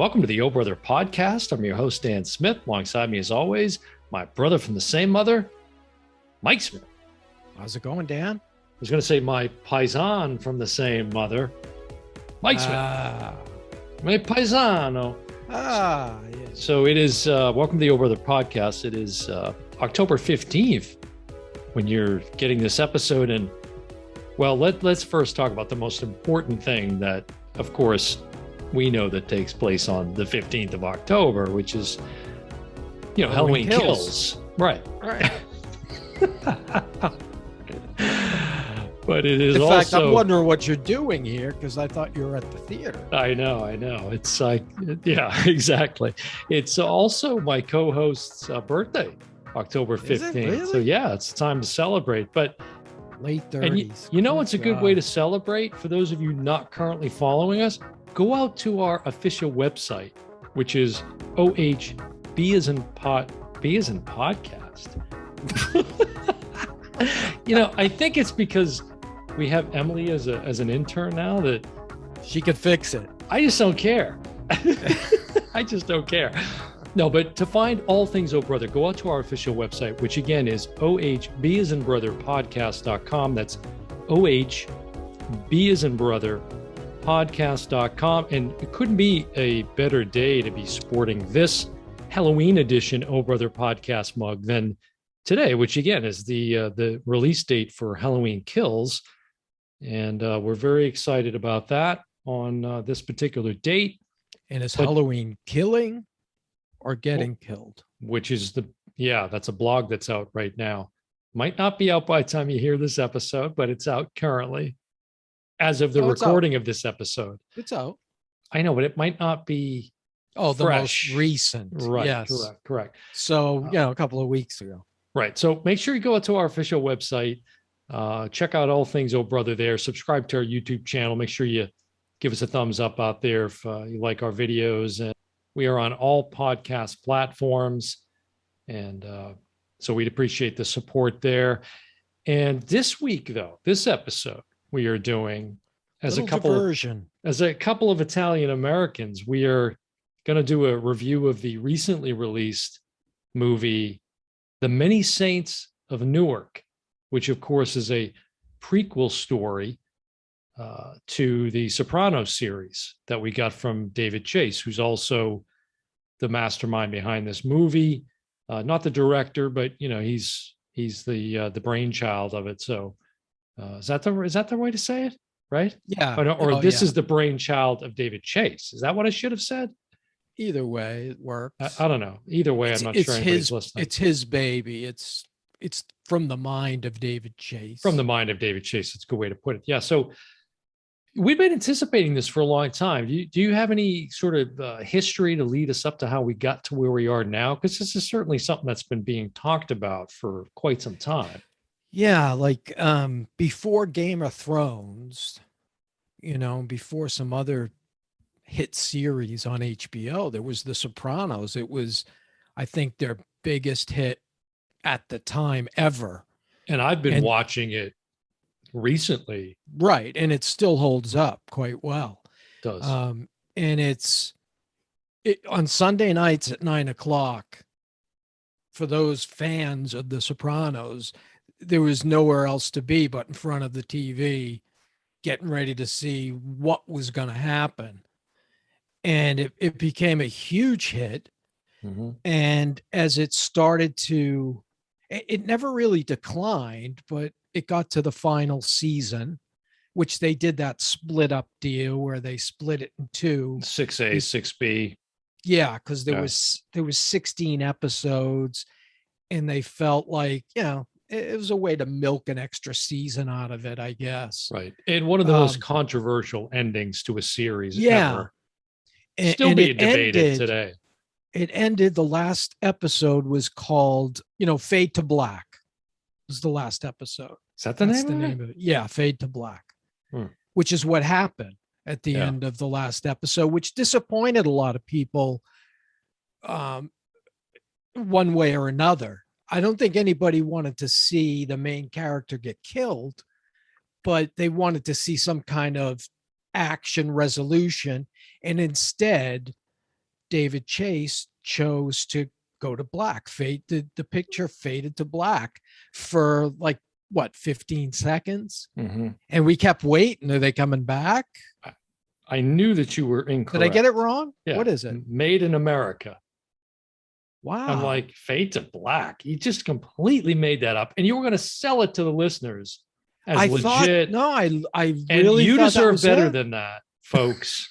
Welcome to the Oh Brother podcast. I'm your host, Dan Smith. Alongside me, as always, my brother from the same mother, Mike Smith. How's it going, Dan? I was going to say my paisan from the same mother, Mike Smith. My paisano. Yeah. So it is, welcome to the Oh Brother podcast. It is October 15th when you're getting this episode. And, well, let's first talk about the most important thing that, of course, we know that takes place on the 15th of October, which is, Halloween Kills. Right. But it is also... In fact, I'm wondering what you're doing here because I thought you were at the theater. I know. It's like, yeah, exactly. It's also my co-host's birthday, October 15th. Is it really? So yeah, it's time to celebrate. But late 30s. It's a good way to celebrate. For those of you not currently following us, go out to our official website, which is OHB as in podcast. I think it's because we have Emily as an intern now that she could fix it. I just don't care. I just don't care. No, but to find all things Oh Brother, go out to our official website, which again is OHB as in brother podcast.com. That's OHB as in brother podcast.com. And it couldn't be a better day to be sporting this Halloween edition Oh Brother podcast mug than today, which again is the release date for Halloween Kills. And we're very excited about that on this particular date. And is Halloween killing or getting killed? Which is that's a blog that's out right now. Might not be out by the time you hear this episode, but it's out currently as of the recording of this episode. It's out. I know, but it might not be the fresh. Most recent. Right. Yes. Correct. So, a couple of weeks ago. Right. So make sure you go out to our official website, check out all things Oh Brother there, subscribe to our YouTube channel. Make sure you give us a thumbs up out there if you like our videos. And we are on all podcast platforms. And so we'd appreciate the support there. And this week, though, this episode we are doing as a couple of Italian Americans, we are going to do a review of the recently released movie, The Many Saints of Newark, which of course is a prequel story to the Sopranos series that we got from David Chase, who's also the mastermind behind this movie. Not the director, but he's the brainchild of it. So is that the way to say it? Right? Yeah. This is the brainchild of David Chase. Is that what I should have said? Either way, it works. I don't know. Either way, I'm not sure anybody's listening. It's his baby. It's from the mind of David Chase. From the mind of David Chase. It's a good way to put it. Yeah. So we've been anticipating this for a long time. Do you have any sort of history to lead us up to how we got to where we are now? Because this is certainly something that's been being talked about for quite some time. Yeah, like before Game of Thrones, before some other hit series on HBO, there was The Sopranos. It was, I think, their biggest hit at the time ever. And I've been watching it recently. Right. And it still holds up quite well. It does. And it's on Sunday nights at 9:00 for those fans of The Sopranos, there was nowhere else to be but in front of the TV, getting ready to see what was going to happen. And it became a huge hit. Mm-hmm. And as it started to, it never really declined, but it got to the final season, which they did that split up deal where they split it in two. 6A, 6B. Yeah, because there was 16 episodes, and they felt like, it was a way to milk an extra season out of it, I guess. Right. And one of the most controversial endings to a series ever. Still being debated today. It ended, the last episode was called, Fade to Black was the last episode. Is that the name of it? Yeah, Fade to Black, which is what happened at the end of the last episode, which disappointed a lot of people one way or another. I don't think anybody wanted to see the main character get killed, but they wanted to see some kind of action resolution. And instead, David Chase chose to go to black. The picture faded to black for like what, 15 seconds? Mm-hmm. And we kept waiting. Are they coming back? I knew that you were incorrect. Did I get it wrong? Yeah. What is it? Made in America. Wow. I'm like, fade to black. You just completely made that up. And you were going to sell it to the listeners as I legit. I and really you thought deserve better it. than that, folks.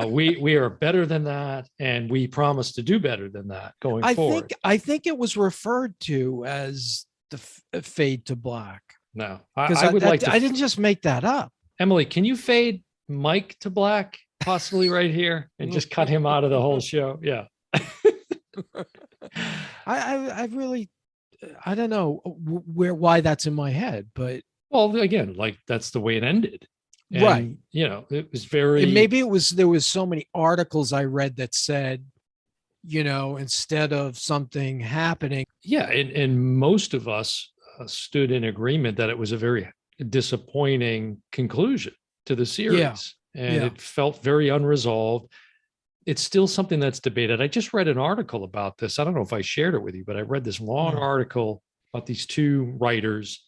We are better than that. And we promise to do better than that going forward. I think it was referred to as the fade to black. No, I would like to. I didn't just make that up. Emily, can you fade Mike to black possibly right here and just cut him out of the whole show? Yeah. I really, I don't know why that's in my head, but well, again, like that's the way it ended. And, right. You know, it was very, and maybe there was so many articles I read that said, you know, instead of something happening. Yeah. And most of us stood in agreement that it was a very disappointing conclusion to the series. Yeah. And it felt very unresolved. It's still something that's debated. I just read an article about this. I don't know if I shared it with you, but I read this long article about these two writers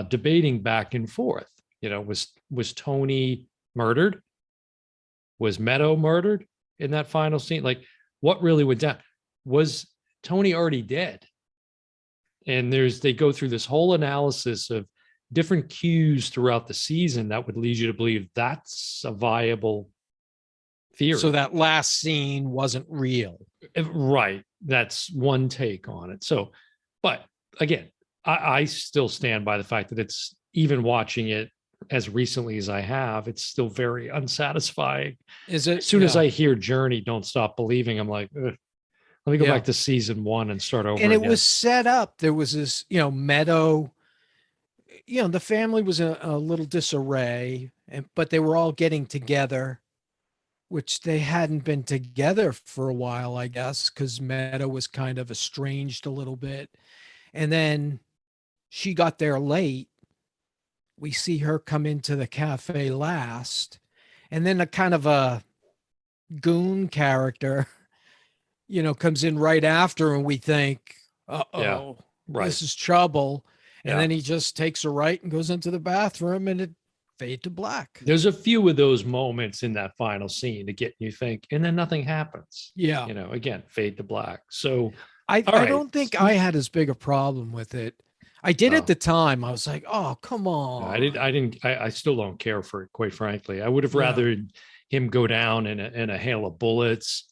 debating back and forth. You know, was Tony murdered? Was Meadow murdered in that final scene? Like, what really went down? Was Tony already dead? And they go through this whole analysis of different cues throughout the season that would lead you to believe that's a viable theory. So that last scene wasn't real. Right. That's one take on it. So, but again, I still stand by the fact that it's, even watching it as recently as I have, it's still very unsatisfying. Is it? As soon as I hear Journey, Don't Stop Believing, I'm like, ugh. Let me go back to season 1 and start over. And it was set up. There was this, you know, Meadow, you know, the family was in a little disarray, but they were all getting together, which they hadn't been together for a while, I guess, because Meadow was kind of estranged a little bit. And then she got there late. We see her come into the cafe last. And then a kind of a goon character, you know, comes in right after, and we think, uh-oh, this is trouble. And then he just takes a right and goes into the bathroom, and it fade to black. There's a few of those moments in that final scene to get you think, and then nothing happens. Yeah. You know, again, fade to black. So I don't think I had as big a problem with it. I did at the time. I was like, oh, come on. I still don't care for it, quite frankly. I would have rather him go down in a hail of bullets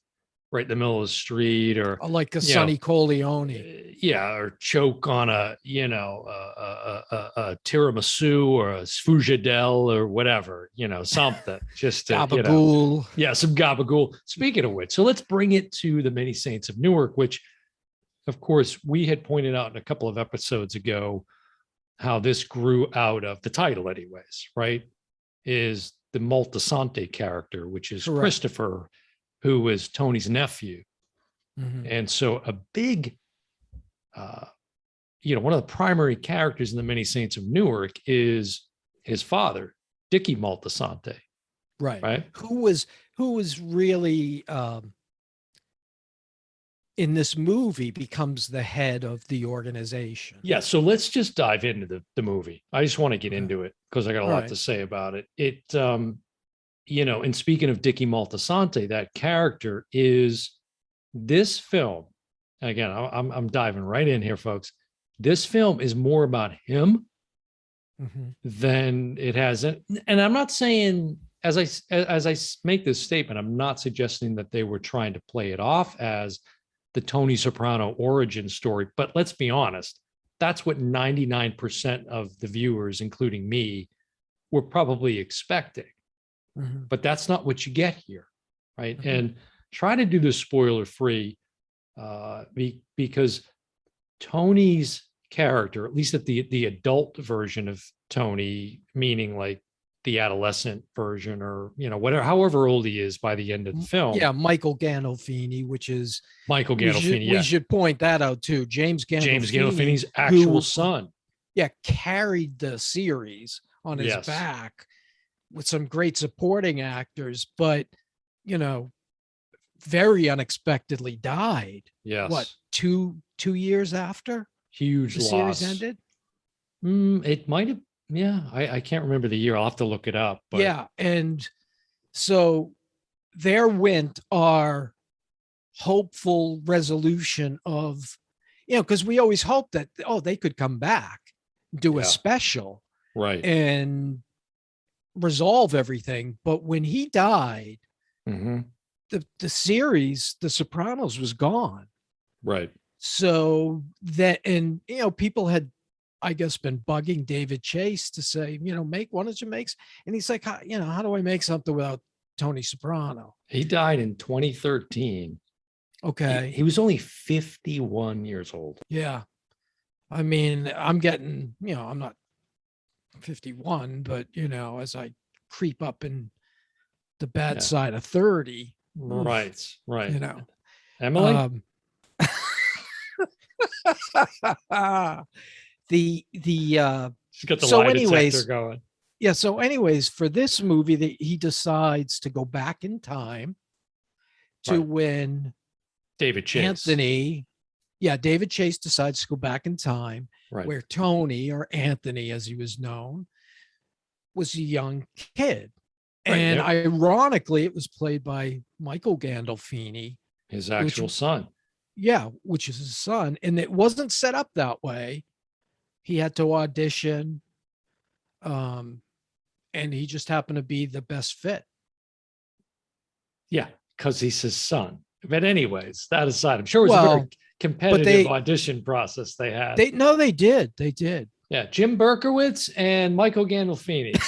right in the middle of the street, or like a Sonny Corleone. Or choke on a tiramisu or a sfogliatella or whatever, you know, something just to, gabagool. Some gabagool. Speaking of which, so let's bring it to the Many Saints of Newark, which of course we had pointed out in a couple of episodes ago how this grew out of the title anyways, right? Is the Moltisanti character, which is correct. Christopher, who was Tony's nephew. Mm-hmm. And so a big, one of the primary characters in the Many Saints of Newark is his father, Dickie Moltisanti. Right. Who was really, in this movie, becomes the head of the organization. Yeah. So let's just dive into the movie. I just want to get into it because I got a lot to say about it. And speaking of Dickie Moltisanti, that character is this film. Again, I'm diving right in here, folks. This film is more about him than it has. And I'm not saying, as I make this statement, I'm not suggesting that they were trying to play it off as the Tony Soprano origin story. But let's be honest, that's what 99% of the viewers, including me, were probably expecting. But that's not what you get here, right? And try to do this spoiler free because Tony's character, at least at the adult version of Tony, meaning like the adolescent version or, whatever, however old he is by the end of the film. Yeah, Michael Gandolfini, which is Michael Gandolfini. We should point that out too. James Gandolfini's actual son. Yeah, carried the series on his back with some great supporting actors, but very unexpectedly died. Yes. What, two years after Huge the loss. series ended? It might have. Yeah, I can't remember the year. I'll have to look it up. But Yeah, and so there went our hopeful resolution of, because we always hoped that, they could come back, do a Yeah. special, right. and resolve everything. But when he died, Mm-hmm. the series, The Sopranos, was gone. Right. So that, and people had, I guess, been bugging David Chase to say, why don't you make, and he's like, how do I make something without Tony Soprano? He died in 2013. Okay. He was only 51 years old. Yeah. I mean, I'm getting, I'm not 51, but as I creep up in the bad side of 30. Right. Right. Emily. She's got the so lie anyways, detector going. Yeah. So anyways, for this movie, that he decides to go back in time to when David Chase. David Chase decides to go back in time where Tony, or Anthony as he was known, was a young kid. And ironically, it was played by Michael Gandolfini, his actual son. Yeah, which is his son. And it wasn't set up that way. He had to audition. And he just happened to be the best fit. Yeah, because he's his son. But anyways, that aside, I'm sure it was a very competitive audition process they had. They did. They did. Yeah, Jim Berkowitz and Michael Gandolfini.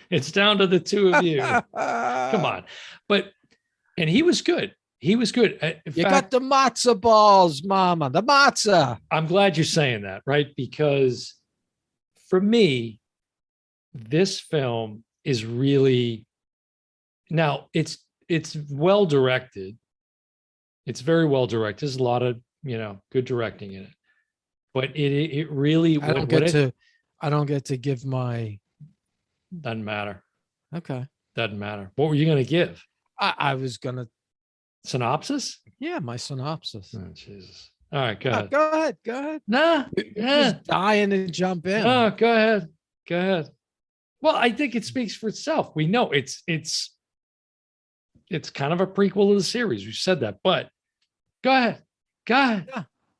It's down to the two of you. Come on. And he was good. He was good. You got the matzo balls, mama, the matzo. I'm glad you're saying that, right? Because for me, this film is really, now it's well directed. It's very well directed. There's a lot of, good directing in it. But it really, I don't get to give my. Doesn't matter. Okay. Doesn't matter. What were you going to give? I was going to. Synopsis? Yeah, my synopsis. Oh, Jesus. All right, go ahead. Go ahead. Nah. You're just dying to jump in. No, go ahead. Well, I think it speaks for itself. We know it's kind of a prequel to the series. We've said that, but go ahead.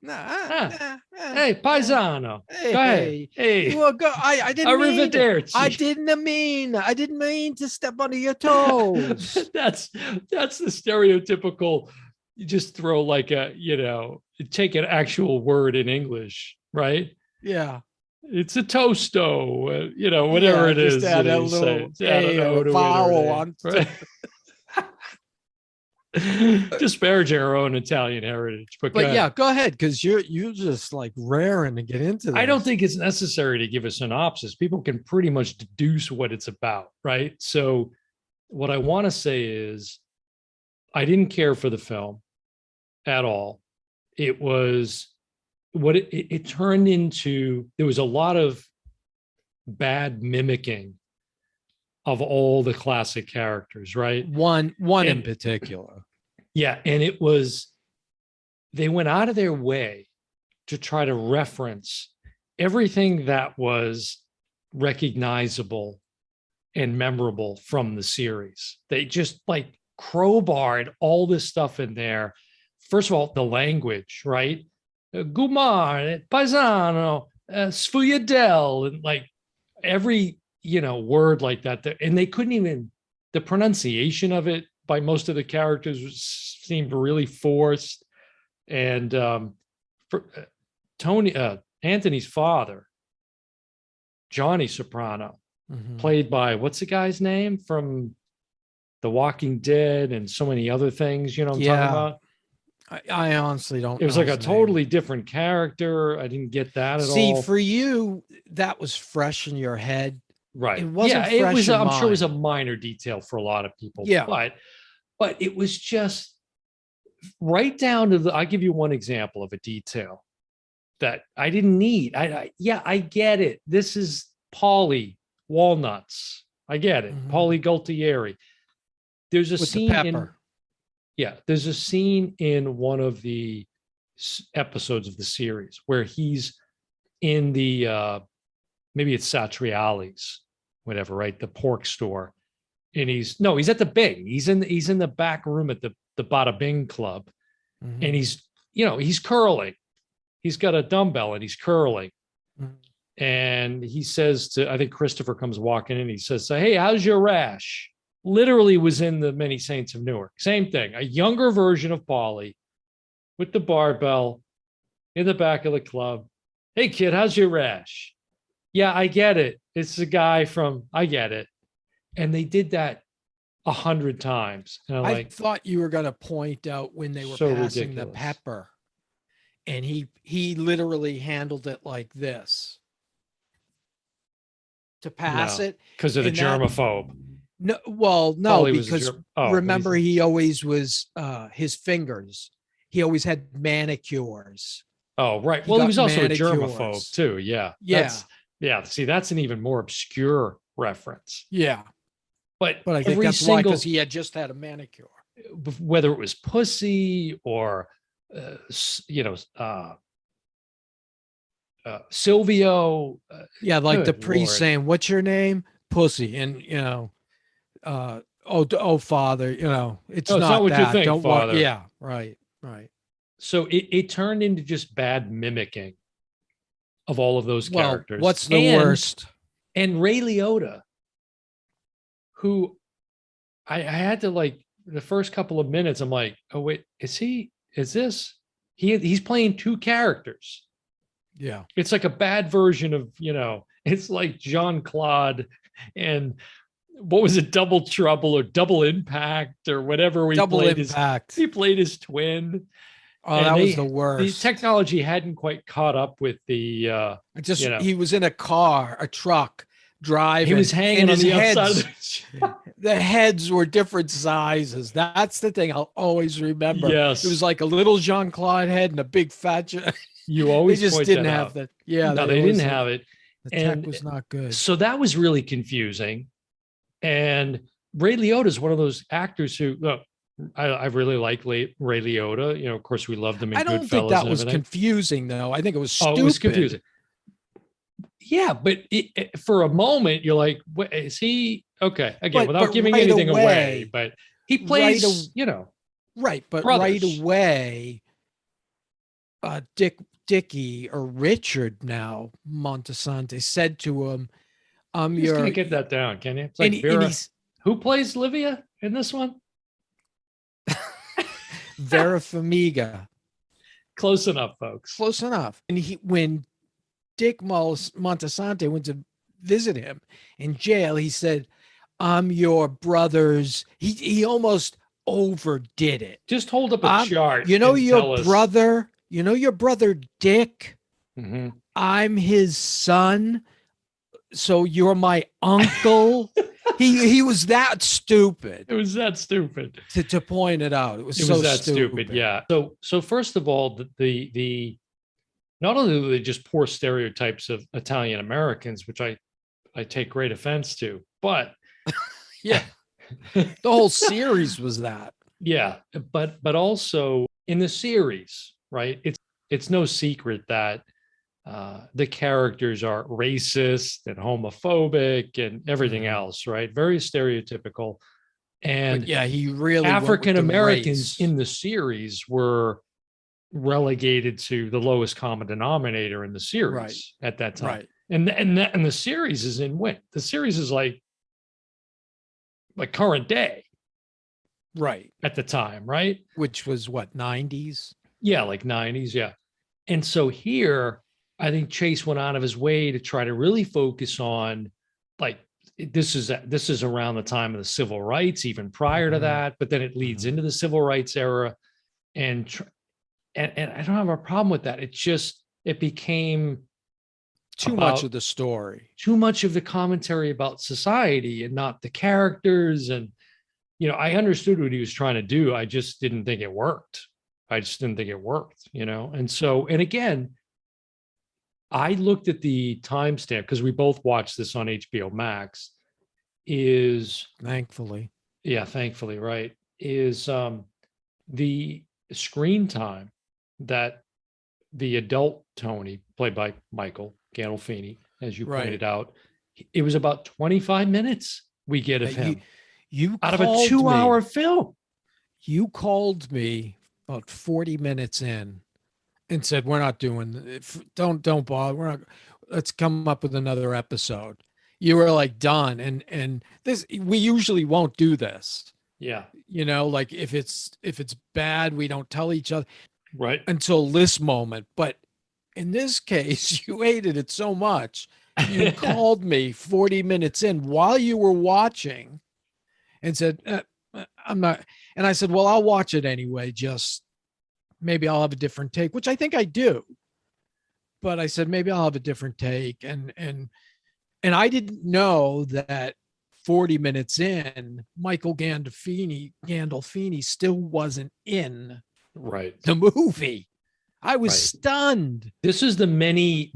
Hey, paisano. Hey, go ahead. Hey. Well, go. I didn't Arrivederci. I didn't mean to step under your toes. That's the stereotypical. You just throw like take an actual word in English, right? Yeah. It's a toasto, whatever it is. Add a little vowel on. Right? Disparaging our own Italian heritage, but go ahead, because you're just like raring to get into this. I don't think it's necessary to give a synopsis. People can pretty much deduce what it's about, right? So what I want to say is I didn't care for the film at all. It was what it turned into. There was a lot of bad mimicking of all the classic characters, right? One in particular. Yeah. And they went out of their way to try to reference everything that was recognizable and memorable from the series. They just like crowbarred all this stuff in there. First of all, the language, right? Gumar, paisano, sfogliatella, and like every word like that. And they couldn't even, the pronunciation of it by most of the characters seemed really forced. And Anthony's father, Johnny Soprano, played by, what's the guy's name from The Walking Dead and so many other things, what I'm talking about? I honestly don't know. It was like a totally different character. I didn't get that at all. See, for you, that was fresh in your head. Right. It wasn't fresh it was. in I'm sure it was mine. a minor detail for a lot of people. Yeah. But it was just right down to I'll give you one example of a detail that I didn't need. I get it. This is Paulie Walnuts. I get it. Paulie Gualtieri. There's a with scene the pepper. Yeah, there's a scene in one of the episodes of the series where he's in the maybe it's Satriali's, whatever, right? The pork store. And he's at the Bing. He's in the back room at the Bada Bing Club. Mhm. And he's curling. He's got a dumbbell and he's curling. Mhm. And he says I think Christopher comes walking in. He says, "Hey, how's your rash?" Literally was in the Many Saints of Newark. Same thing, a younger version of Paulie with the barbell in the back of the club. "Hey, kid, how's your rash?" "Yeah, I get it. It's the guy from, I get it." And they did that 100 times. And I'm I like, thought you were going to point out when they were so passing the ridiculous. pepper, and he literally handled it like this to pass No, it. because of the And that, germaphobe. no, well, no, Paulie was because remember he always was his fingers. He always had manicures. Oh, right. He Well, he got was also a manicures. germaphobe too. Yeah. Yeah. See, that's an even more obscure reference. Yeah. But I think that's why, because he had just had a manicure. Whether it was pussy or, you know, Silvio. Yeah, like the Good priest Lord. saying, "What's your name?" Pussy, and oh, father, it's not what you that. think, Don't Father. worry. Yeah, right. So it turned into just bad mimicking of all of those characters. What's the worst? And Ray Liotta, who I had to, like, the first couple of minutes, I'm like, oh wait, he's playing two characters. Yeah. It's like a bad version of, it's like Jean-Claude and what was it, Double Trouble or Double Impact or whatever. Double Impact. He played his twin. Oh, and that was the worst. The technology hadn't quite caught up with the he was in a truck driving. He was hanging on the outside of the heads were different sizes. That's the thing I'll always remember. Yes. It was like a little Jean-Claude head and a big fat. You always they just didn't have that. Yeah. No, they didn't have it. The tech was not good. So that was really confusing. And Ray Liotta is one of those actors who, I really like Ray Liotta. Of course, we loved him in Goodfellas. I don't think that was confusing, though. I think it was stupid. Oh, it was confusing. Yeah, but for a moment, you're like, is he okay? Again, without giving anything away, but he plays, right. But brothers. Right away, Dickie or Richard now Montasante said to him, You just can't get that down, can you? It's like Vera. Who plays Livia in this one? Vera Fermiga. Close enough, folks. Close enough. And when Dick Montasante went to visit him in jail, he said, "I'm your brother's." He almost overdid it. Just hold up a chart. Your brother Dick. Mm-hmm. I'm his son, so you're my uncle. He was that stupid. It was that stupid to point it out. It was that stupid. Yeah. So first of all, the not only do they just poor stereotypes of Italian Americans, which I take great offense to, but yeah, the whole series was that. Yeah, but also in the series, right? It's no secret that the characters are racist and homophobic and everything else, right? Very stereotypical. And yeah, he really African Americans in the series were relegated to the lowest common denominator in the series at that time. Right. And the series is in when? The series is like current day. Right. At the time, right? Which was what, 90s? Yeah, like 90s, yeah. And so here, I think Chase went out of his way to try to really focus on, like, this is around the time of the civil rights, even prior to that, but then it leads into the civil rights era. And I don't have a problem with that. It became too much of the story, too much of the commentary about society and not the characters. And, I understood what he was trying to do. I just didn't think it worked. And so, and again, I looked at the timestamp because we both watched this on HBO Max. Thankfully. Yeah, thankfully, right. Is the screen time that the adult Tony, played by Michael Gandolfini, as you Right. pointed out, it was about 25 minutes we get of Yeah, him You out of a called 2-hour me. film. You called me about 40 minutes in and said, "We're not doing don't bother. We're not let's come up with another episode." You were like done. And this we usually won't do this. Yeah. Like if it's bad, we don't tell each other Right. until this moment. But in this case, you hated it so much. You called me 40 minutes in while you were watching and said, I'm not. And I said, well, I'll watch it anyway. Just maybe I'll have a different take, which I think I do. But I said, maybe I'll have a different take. And I didn't know that 40 minutes in, Michael Gandolfini still wasn't in Right. the movie. I was Right. stunned. This is the many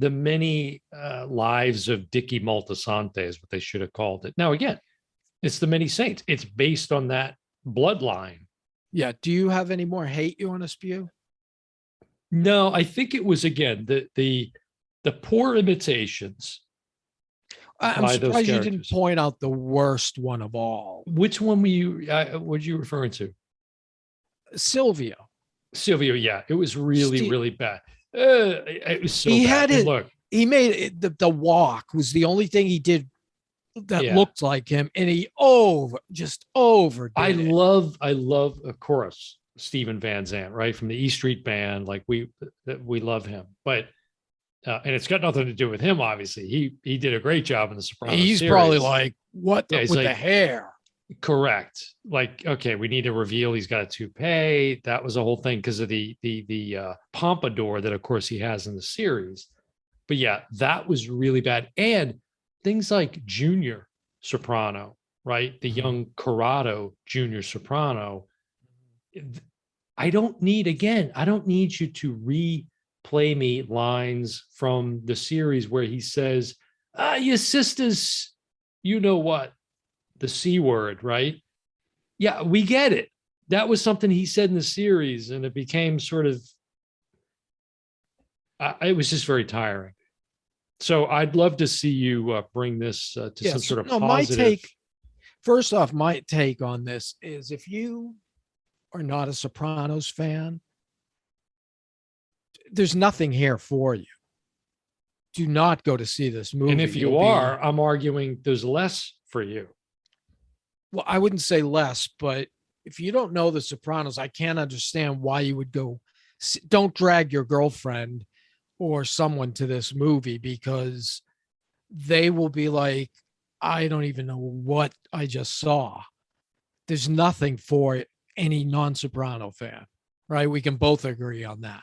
lives of Dickie Moltisanti is what they should have called it. Now, again, it's the many saints. It's based on that bloodline. Yeah. Do you have any more hate you want to spew? No, I think it was, again, the poor imitations I'm by those surprised you didn't characters. point out the worst one of all. Which one were you? What are you referring to? Silvio. Silvio. Yeah, it was really, really bad. It was so He bad. had And it. look, He made it, the walk was the only thing he did that yeah, looked like him, and he just overdid I it. love, of course, Steven Van Zandt, right, from the E Street Band. Like we love him, but and it's got nothing to do with him. Obviously, he did a great job in the Sopranos He's series. probably like, what Yeah, the, he's with like, the hair? correct. Like, okay, we need to reveal he's got a toupee. That was a whole thing because of the pompadour that, of course, he has in the series. But yeah, that was really bad. And things like Junior Soprano, right? The young Corrado Junior Soprano. I don't need you to replay me lines from the series where he says, your sister's, you know what, the C word, right? Yeah, we get it. That was something he said in the series, and it became sort of, it was just very tiring. So I'd love to see you bring this to some sort of positive. First off, my take on this is if you are not a Sopranos fan, there's nothing here for you. Do not go to see this movie. And if you are, I'm arguing there's less for you. Well, I wouldn't say less, but if you don't know the Sopranos, I can't understand why you would go. Don't drag your girlfriend or someone to this movie because they will be like, I don't even know what I just saw. There's nothing for any non-Soprano fan, right? We can both agree on that.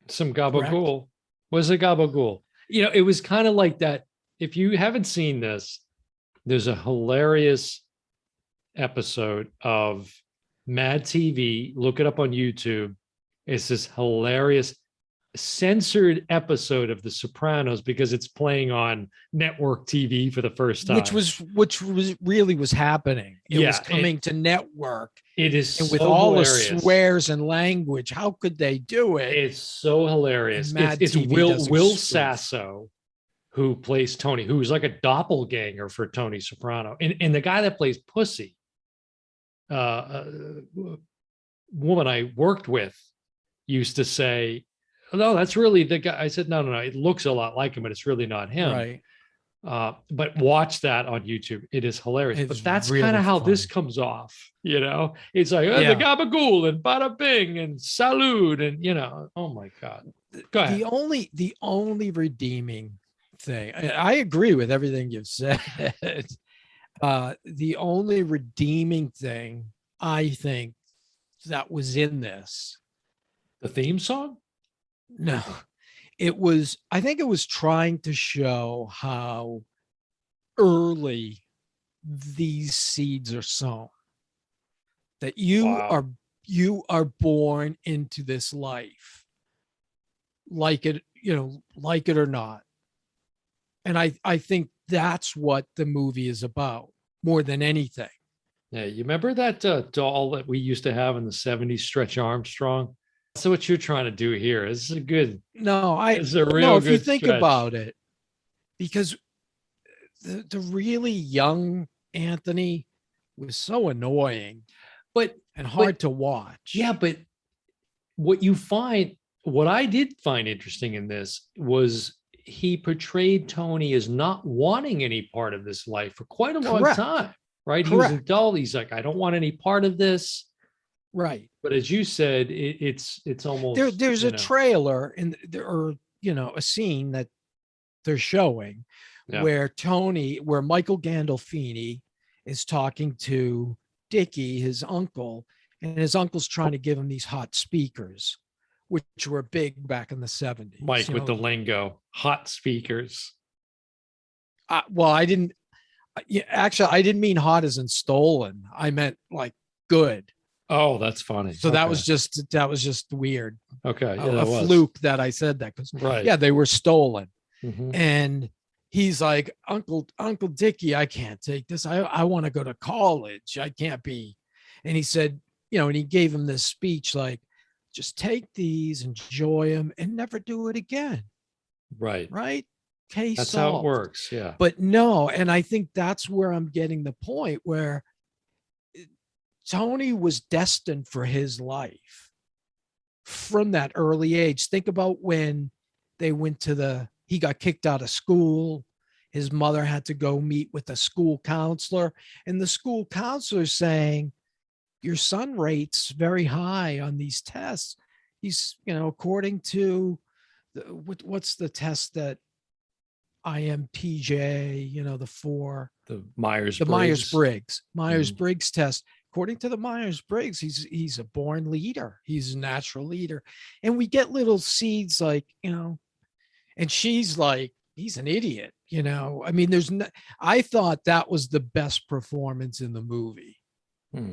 Some gabagool. Was a gabagool. It was kind of like that. If you haven't seen this, there's a hilarious episode of Mad TV. Look it up on YouTube. It's this hilarious censored episode of The Sopranos because it's playing on network TV for the first time. Which really was happening. It was coming to network. It is, and so with all hilarious. The swears and language. How could they do it? It's so hilarious. It's Will Sasso who plays Tony, who's like a doppelganger for Tony Soprano, and the guy that plays Pussy, woman I worked with, used to say, no, that's really the guy. I said, no. It looks a lot like him, but it's really not him. Right. But watch that on YouTube. It is hilarious. But that's really kind of how funny. This comes off. It's like the gabagool and bada bing and salud and oh my God. Go ahead. The only redeeming thing, I agree with everything you've said. The only redeeming thing I think that was in this, the theme song. No, I think it was trying to show how early these seeds are sown, that you are born into this life, like it or not. And I think that's what the movie is about more than anything. Yeah, you remember that doll that we used to have in the 70s, Stretch Armstrong? That's what you're trying to do here. This is a good, No, this is a no, real if you good think stretch. about it, because the really young Anthony was so annoying But and but hard to watch. yeah, but what you find, what I did find interesting in this was he portrayed Tony as not wanting any part of this life for quite a long Correct. time, right? He was Correct. dull. He's like, I don't want any part of this. Right. But as you said, it's almost, There's a trailer and there or a scene that they're showing yeah, where Michael Gandolfini is talking to Dickie, his uncle, and his uncle's trying to give him these hot speakers, which were big back in the 70s. Mike with the lingo, hot speakers. Well, I didn't actually, I didn't mean hot as in stolen. I meant like good. Oh, that's funny. So Okay. that was just weird. Okay. Yeah, A fluke that I said that because right. yeah, they were stolen. Mm-hmm. And he's like, Uncle Dickie, I can't take this. I want to go to college. I can't be. And he said, and he gave him this speech like, just take these, enjoy them, and never do it again. Right. Right. Case That's solved. how it works. Yeah. But no, and I think that's where I'm getting the point where Tony was destined for his life from that early age. Think about when they went to he got kicked out of school. His mother had to go meet with a school counselor, and the school counselor saying, your son rates very high on these tests. He's, according to what's the test that IMPJ, the Myers-Briggs. The Myers-Briggs test. According to the Myers-Briggs, he's a born leader. He's a natural leader. And we get little seeds like, and she's like, he's an idiot, I mean, I thought that was the best performance in the movie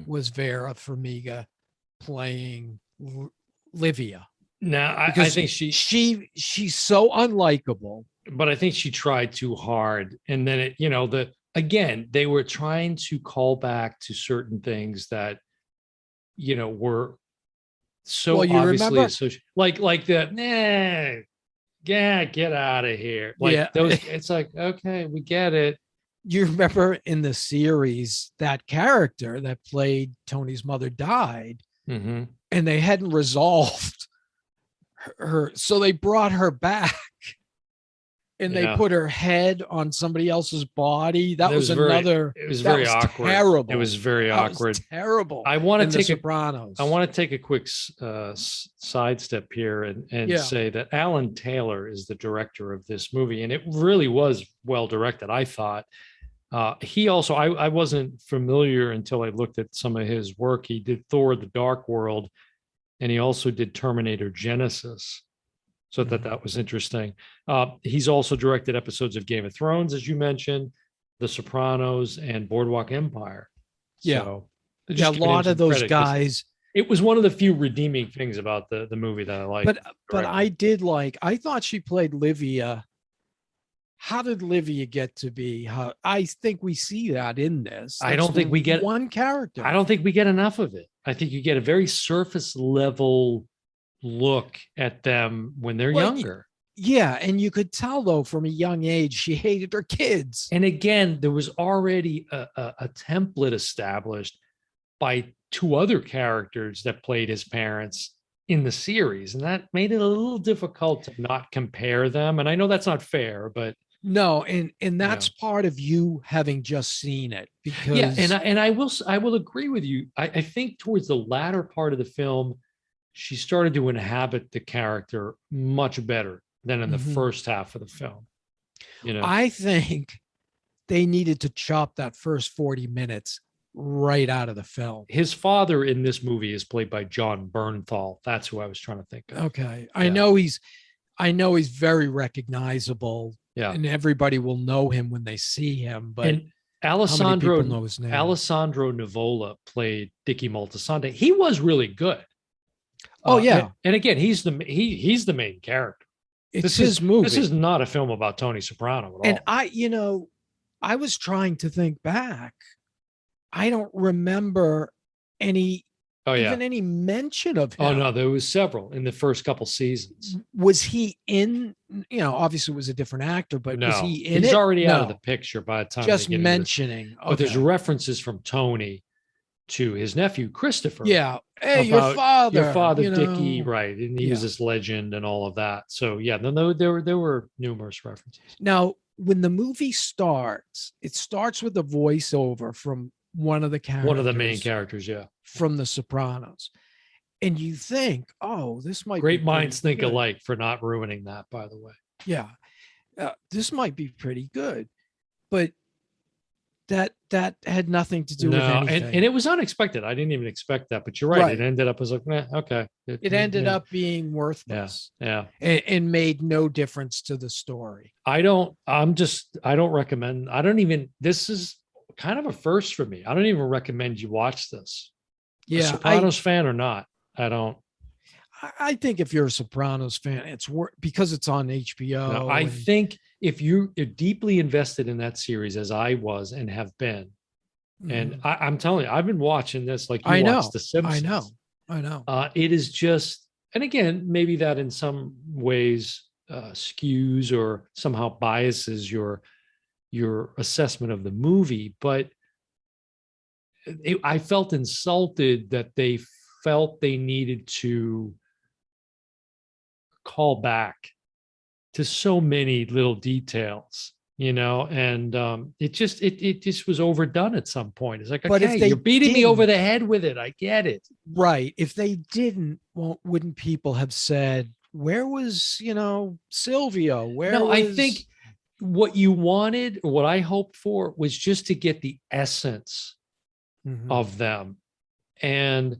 was Vera Fermiga playing Livia. Now, I think she's so unlikable. But I think she tried too hard. And then again, they were trying to call back to certain things that, were so obviously associated, like the, yeah, get out of here. Like those, it's like, okay, we get it. You remember in the series, that character that played Tony's mother died, and they hadn't resolved her. So they brought her back. And they put her head on somebody else's body. That was another. It was very awkward. Terrible. It was very awkward. Was terrible. I want to take Sopranos. I want to take a quick sidestep here and say that Alan Taylor is the director of this movie, and it really was well directed. I thought he also. I wasn't familiar until I looked at some of his work. He did Thor: The Dark World, and he also did Terminator Genesis. So that was interesting. He's also directed episodes of Game of Thrones, as you mentioned, The Sopranos, and Boardwalk Empire. So, a lot of those guys. It was one of the few redeeming things about the movie that I liked. But I thought she played Livia. How did Livia get to be? I think we see that in this. I don't think we get one character. I don't think we get enough of it. I think you get a very surface level look at them when they're younger. Yeah, and you could tell though from a young age she hated her kids. And again, there was already a template established by two other characters that played his parents in the series, and that made it a little difficult to not compare them. And I know that's not fair, but no, and that's part of you having just seen it, because and I will agree with you. I think towards the latter part of the film, she started to inhabit the character much better than in the first half of the film. I think they needed to chop that first 40 minutes right out of the film. His father in this movie is played by John Bernthal. That's who I was trying to think of. Okay. I know he's very recognizable. Yeah. And everybody will know him when they see him. But Alessandro know his name? Alessandro Nivola played Dickie Moltisanti. He was really good. Oh yeah. And again, he's the main character. It's his movie. This is not a film about Tony Soprano at all. And I was trying to think back. I don't remember any, Oh yeah. even any mention of Oh him. no, there was several in the first couple seasons. Was he in, obviously it was a different actor, but was No, he in he's it? already out of the No, picture by the time they just get into this. mentioning. But there's Okay. references from Tony to his nephew Christopher Yeah. Hey, your about your father, father Dickie, right? And he was Yeah. this legend and all of that. So yeah, no, there were numerous references. Now, when the movie starts, it starts with a voiceover from one of the One of the main characters characters, yeah. from The Sopranos. And you think, oh, this might be Great minds pretty think good. alike for not ruining that, by the way. Yeah. This might be pretty good. But that had nothing to do with No, and anything. it was unexpected. I didn't even expect that, but you're right. Right. It ended up as like, okay. It ended up being worthless. Yeah. And made no difference to the story. I don't recommend, this is kind of a first for me. I don't even recommend you watch this. A Yeah. Sopranos fan or not. I think if you're a Sopranos fan, it's because it's on HBO. No, I think if you're deeply invested in that series, as I was and have been, and I'm telling you, I've been watching this like you watched The Simpsons. I know. It is just, and again, maybe that in some ways skews or somehow biases your assessment of the movie, but I felt insulted that they felt they needed to call back to so many little details, and it just was overdone at some point. It's like, but okay, if you're beating me over the head with it. I get it. Right. If they didn't, well, wouldn't people have said, where was, Silvio? I think what you wanted, or what I hoped for, was just to get the essence of them. And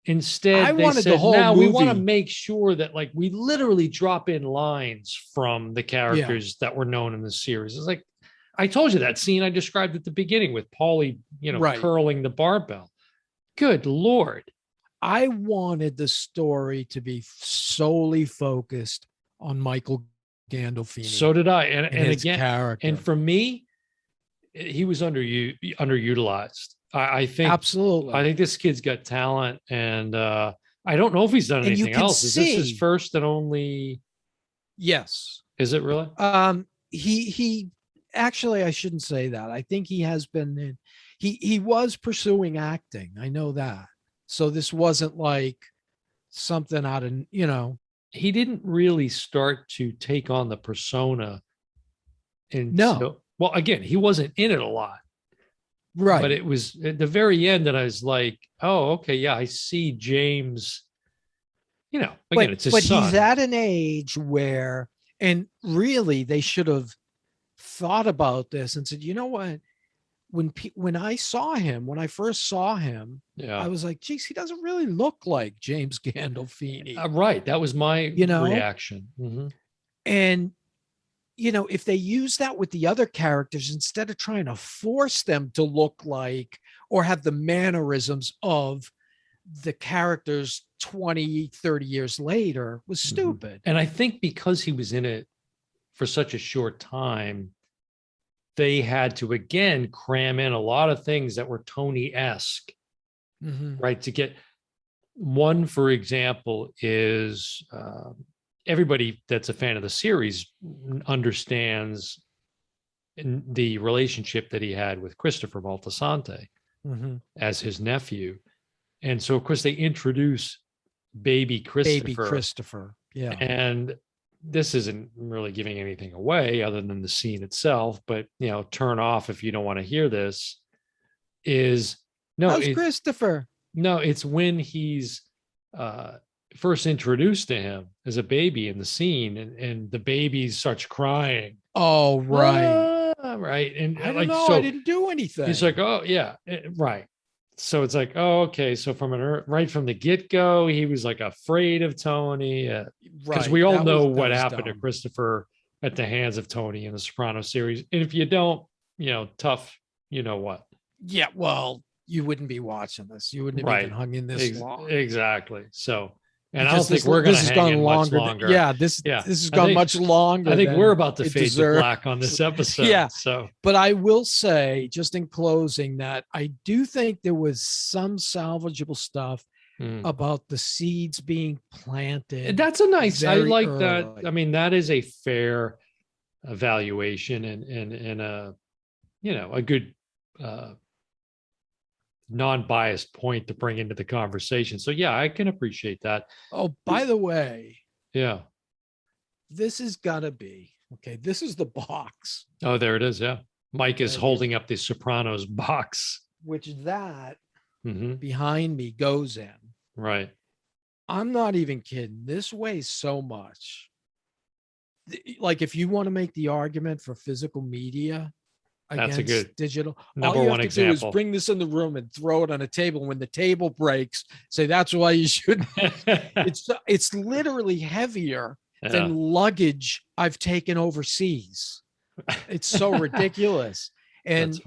instead, they said, now we want to make sure that like we literally drop in lines from the characters that were known in the series. It's like, I told you that scene I described at the beginning with Paulie, curling the barbell. Good Lord. I wanted the story to be solely focused on Michael Gandolfini. So did I. And again, character. And for me, he was underutilized. I think absolutely. I think this kid's got talent, and I don't know if he's done anything else. Is this his first and only? Yes. Is it really? He actually, I shouldn't say that. I think he has been he was pursuing acting. I know that. So this wasn't like something out of, He didn't really start to take on the persona until, well, again, he wasn't in it a lot. Right. But it was at the very end that I was like, oh, okay, yeah, I see James, again, it's his son. But he's at an age where, and really they should have thought about this and said, you know what? When I first saw him, I was like, geez, he doesn't really look like James Gandolfini. Right. That was my reaction. And, if they use that with the other characters, instead of trying to force them to look like or have the mannerisms of the characters 20, 30 years later, was stupid. And I think because he was in it for such a short time, they had to, again, cram in a lot of things that were Tony-esque, right? To get one, for example, is everybody that's a fan of the series understands the relationship that he had with Christopher Moltisanti as his nephew. And so, of course, they introduce baby Christopher. Yeah. And this isn't really giving anything away other than the scene itself, but turn off if you don't want to hear this. How's Christopher? No, it's when he's first introduced to him as a baby in the scene, and the baby starts crying. Oh, right. Right. And I don't know, so I didn't do anything. He's like, oh yeah, right. So it's like, oh, okay. So right from the get-go, he was like afraid of Tony, because we all know what happened to Christopher at the hands of Tony in the Sopranos series. And if you don't, tough, what? Yeah, well, you wouldn't be watching this. You wouldn't have even hung in this long. Exactly. So And I don't because think we're going to has hang gone in much longer. longer. Yeah, this Yeah. has I gone think, much longer. I think than we're about to it fade to deserves. black on this episode. Yeah. So, But I will say, just in closing, that I do think there was some salvageable stuff about the seeds being planted. that's a nice, I like early. that. I mean, that is a fair evaluation and a, a good, non-biased point to bring into the conversation. So yeah, I can appreciate that. Oh, by the way, Yeah. this has got to be okay. This is the box. Oh, there it is. Yeah. Mike is holding up the Sopranos box. Which that Mm-hmm. behind me goes in. Right. I'm not even kidding. This weighs so much. Like, if you want to make the argument for physical media That's against a good digital, number all you one have to example. do is bring this in the room and throw it on a table. When the table breaks, say that's why you should. It's literally heavier than luggage I've taken overseas. It's so ridiculous. And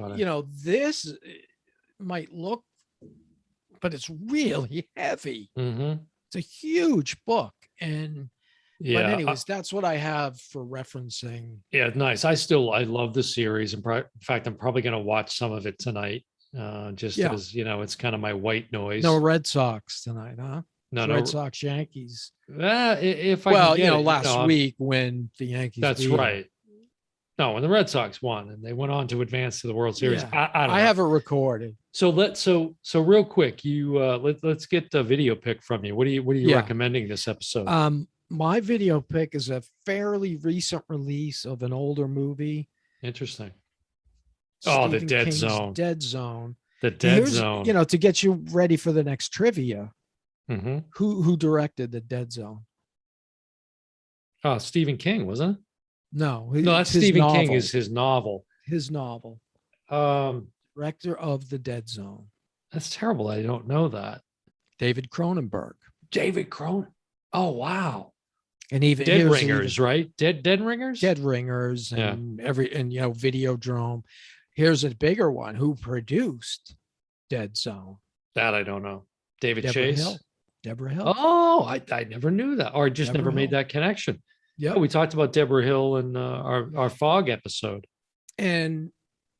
this might look, but it's really heavy. Mm-hmm. It's a huge book. And yeah, but anyways, that's what I have for referencing. Yeah, nice. I love the series. And in fact, I'm probably going to watch some of it tonight. As it's kind of my white noise. No Red Sox tonight, huh? No, Red Sox, Yankees. If I can get last week when the Yankees. That's right. No, when the Red Sox won and they went on to advance to the World Series. Yeah. I don't know. have it recorded. So real quick, you let's get the video pick from you. What are you recommending this episode? My video pick is a fairly recent release of an older movie. Interesting. Stephen The Dead King's Zone. Dead Zone. The Dead Zone. To get you ready for the next trivia. Mm-hmm. Who directed the Dead Zone? Oh, Stephen King, wasn't it? No, that's Stephen King is his novel. His novel. Director of the Dead Zone. That's terrible. I don't know that. David Cronenberg. David Cronen. Oh, wow. And even Dead Ringers, right? Dead Ringers? Dead Ringers and Videodrome. Here's a bigger one. Who produced Dead Zone? That I don't know. David Chase? Deborah Hill. Oh, I never knew that. Or I just never made that connection. Yeah. We talked about Deborah Hill in our Fog episode. And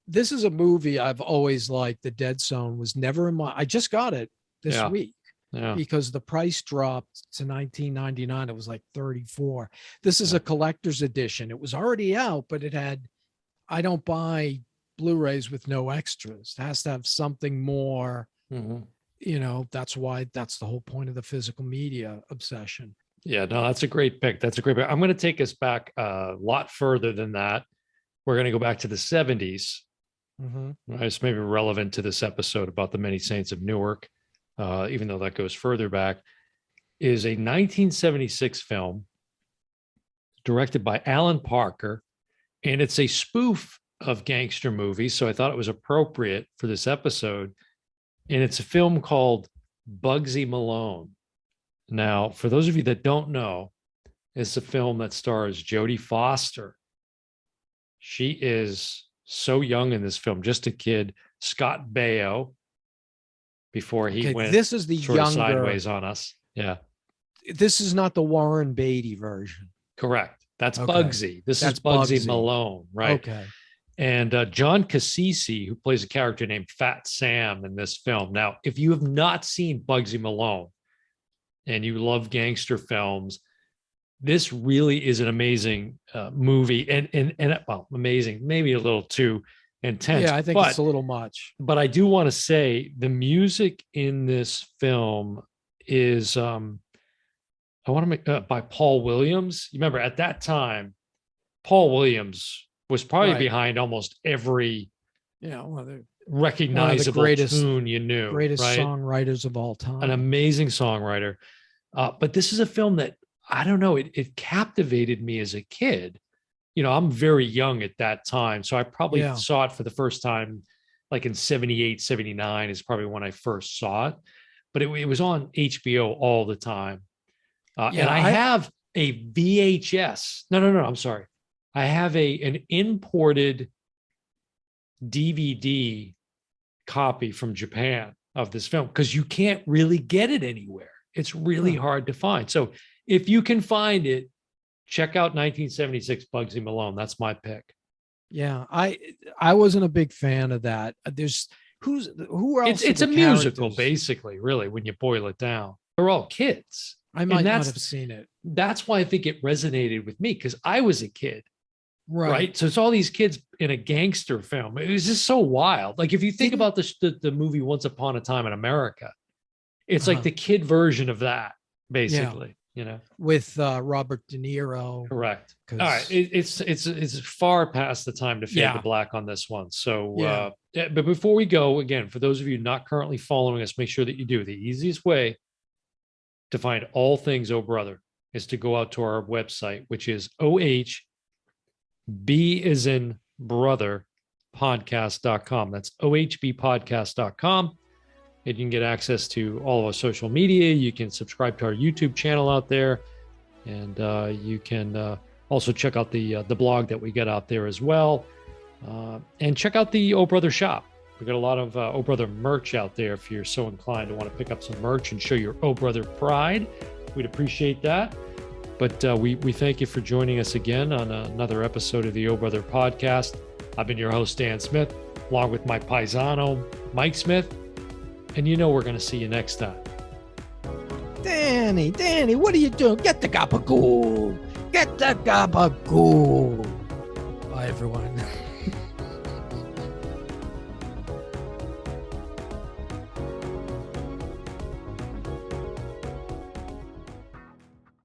this is a movie I've always liked. The Dead Zone was never in my. I just got it this week. Yeah. Because the price dropped to $19.99. It was like $34. This is a collector's edition. It was already out, but it had, I don't buy Blu-rays with no extras. It has to have something more, that's why that's the whole point of the physical media obsession. Yeah, no, that's a great pick. I'm going to take us back a lot further than that. We're going to go back to the 70s. Mm-hmm. It's maybe relevant to this episode about the Many Saints of Newark. Even though that goes further back, is a 1976 film directed by Alan Parker, and it's a spoof of gangster movies, so I thought it was appropriate for this episode, and it's a film called Bugsy Malone. Now, for those of you that don't know, it's a film that stars Jodie Foster. She is so young in this film, just a kid. Scott Baio, before he went this is the younger sideways on us. Yeah. This is not the Warren Beatty version. Correct. That's Bugsy. This is Bugsy Malone, right? Okay. And John Cassisi, who plays a character named Fat Sam in this film. Now, if you have not seen Bugsy Malone and you love gangster films, this really is an amazing movie and amazing, maybe a little too intense. Yeah, I think it's a little much. But I do want to say the music in this film is by Paul Williams. You remember at that time, Paul Williams was probably behind almost every recognizable tune you knew. Greatest songwriters of all time. An amazing songwriter. But this is a film that, I don't know, it captivated me as a kid. I'm very young at that time. So I probably saw it for the first time, like in 78, 79 is probably when I first saw it. But it was on HBO all the time. And I have a VHS. No, I'm sorry. I have an imported DVD copy from Japan of this film because you can't really get it anywhere. It's really hard to find. So if you can find it, check out 1976 Bugsy Malone. That's my pick. Yeah, I wasn't a big fan of that. There's who else? It's are a the musical, characters? basically, really, when you boil it down. They're all kids. I might not that's have seen it. That's why I think it resonated with me, because I was a kid. Right. Right. So it's all these kids in a gangster film. It was just so wild. Like if you think about the movie Once Upon a Time in America, it's like the kid version of that, basically, you know, with Robert De Niro. Correct. All right. It's far past the time to fade to black on this one. So, but before we go, again, for those of you not currently following us, make sure that you do. The easiest way to find all things Oh Brother is to go out to our website, which is B as in brother podcast.com. That's ohbpodcast.com. And you can get access to all of our social media. You can subscribe to our YouTube channel out there. And you can also check out the blog that we get out there as well. And check out the Oh Brother shop. We've got a lot of Oh Brother merch out there if you're so inclined to want to pick up some merch and show your Oh Brother pride. We'd appreciate that. But we thank you for joining us again on another episode of the Oh Brother podcast. I've been your host, Dan Smith, along with my paisano, Mike Smith. And you know we're going to see you next time. Danny, what are you doing? Get the gabagool. Get the gabagool. Bye, everyone.